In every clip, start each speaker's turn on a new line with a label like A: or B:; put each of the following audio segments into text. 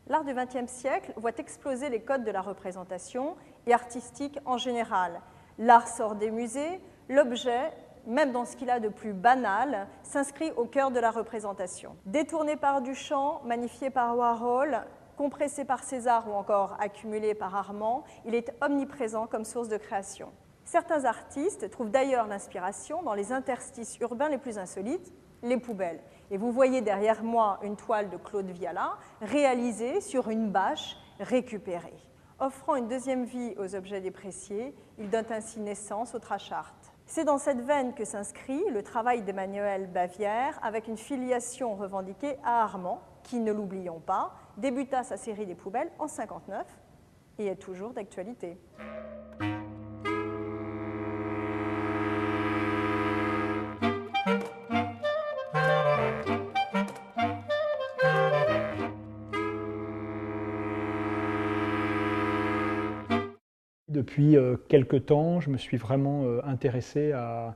A: L'art du XXe siècle voit exploser les codes de la représentation et artistique en général. L'art sort des musées, l'objet, même dans ce qu'il a de plus banal, s'inscrit au cœur de la représentation. Détourné par Duchamp, magnifié par Warhol, compressé par César ou encore accumulé par Armand, il est omniprésent comme source de création. Certains artistes trouvent d'ailleurs l'inspiration dans les interstices urbains les plus insolites, les poubelles. Et vous voyez derrière moi une toile de Claude Viala réalisée sur une bâche récupérée. Offrant une deuxième vie aux objets dépréciés, il donne ainsi naissance au trash art. C'est dans cette veine que s'inscrit le travail d'Emmanuel Bavière avec une filiation revendiquée à Armand, qui, ne l'oublions pas, débuta sa série des poubelles en 1959 et est toujours d'actualité.
B: Depuis quelque temps, je me suis vraiment intéressé à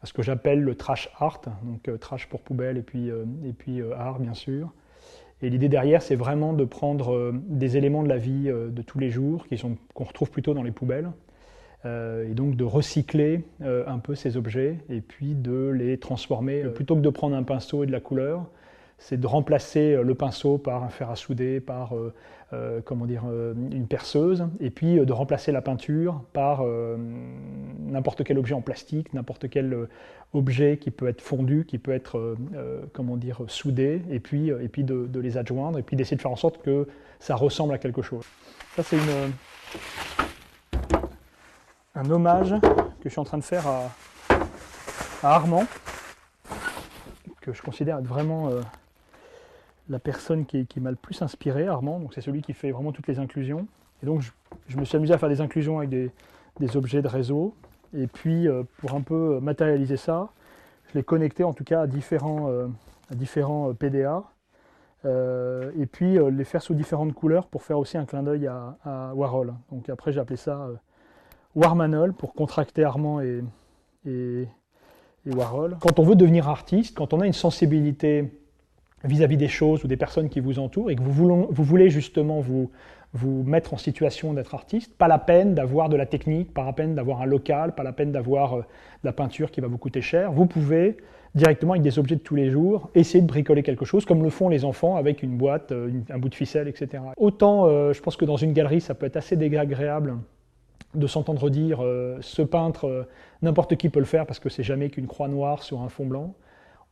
B: ce que j'appelle le trash art, donc trash pour poubelle et puis art bien sûr. Et l'idée derrière, c'est vraiment de prendre des éléments de la vie de tous les jours qu'on retrouve plutôt dans les poubelles, et donc de recycler un peu ces objets et puis de les transformer. Plutôt que de prendre un pinceau et de la couleur, c'est de remplacer le pinceau par un fer à souder, par une perceuse, et puis de remplacer la peinture par n'importe quel objet en plastique, n'importe quel objet qui peut être fondu, qui peut être soudé, et puis de les adjoindre, et puis d'essayer de faire en sorte que ça ressemble à quelque chose. Ça, c'est un hommage que je suis en train de faire à Armand, que je considère être vraiment la personne qui m'a le plus inspiré, Armand. Donc c'est celui qui fait vraiment toutes les inclusions. Et donc je me suis amusé à faire des inclusions avec des objets de réseau. Et puis pour un peu matérialiser ça, je l'ai connecté en tout cas à différents PDA. Et puis les faire sous différentes couleurs pour faire aussi un clin d'œil à Warhol. Donc après j'ai appelé ça Warmanol pour contracter Armand et Warhol. Quand on veut devenir artiste, quand on a une sensibilité vis-à-vis des choses ou des personnes qui vous entourent et que vous voulez justement vous mettre en situation d'être artiste, pas la peine d'avoir de la technique, pas la peine d'avoir un local, pas la peine d'avoir de la peinture qui va vous coûter cher. Vous pouvez directement avec des objets de tous les jours essayer de bricoler quelque chose comme le font les enfants avec une boîte, un bout de ficelle, etc. Autant je pense que dans une galerie ça peut être assez désagréable de s'entendre dire ce peintre, n'importe qui peut le faire parce que c'est jamais qu'une croix noire sur un fond blanc.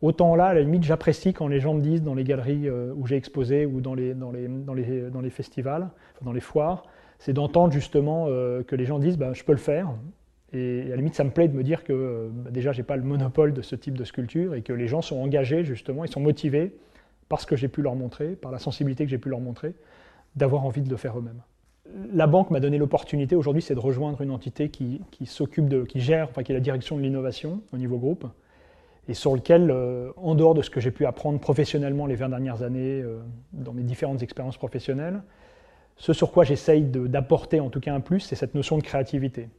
B: Autant là, à la limite, j'apprécie quand les gens me disent dans les galeries où j'ai exposé ou dans les festivals, dans les foires, c'est d'entendre justement que les gens disent bah, « je peux le faire ». Et à la limite, ça me plaît de me dire que déjà, je n'ai pas le monopole de ce type de sculpture et que les gens sont engagés justement, ils sont motivés par ce que j'ai pu leur montrer, par la sensibilité que j'ai pu leur montrer, d'avoir envie de le faire eux-mêmes. La banque m'a donné l'opportunité aujourd'hui, c'est de rejoindre une entité qui gère, qui est la direction de l'innovation au niveau groupe, et sur lequel, en dehors de ce que j'ai pu apprendre professionnellement les 20 dernières années, dans mes différentes expériences professionnelles, ce sur quoi j'essaye d'apporter en tout cas un plus, c'est cette notion de créativité.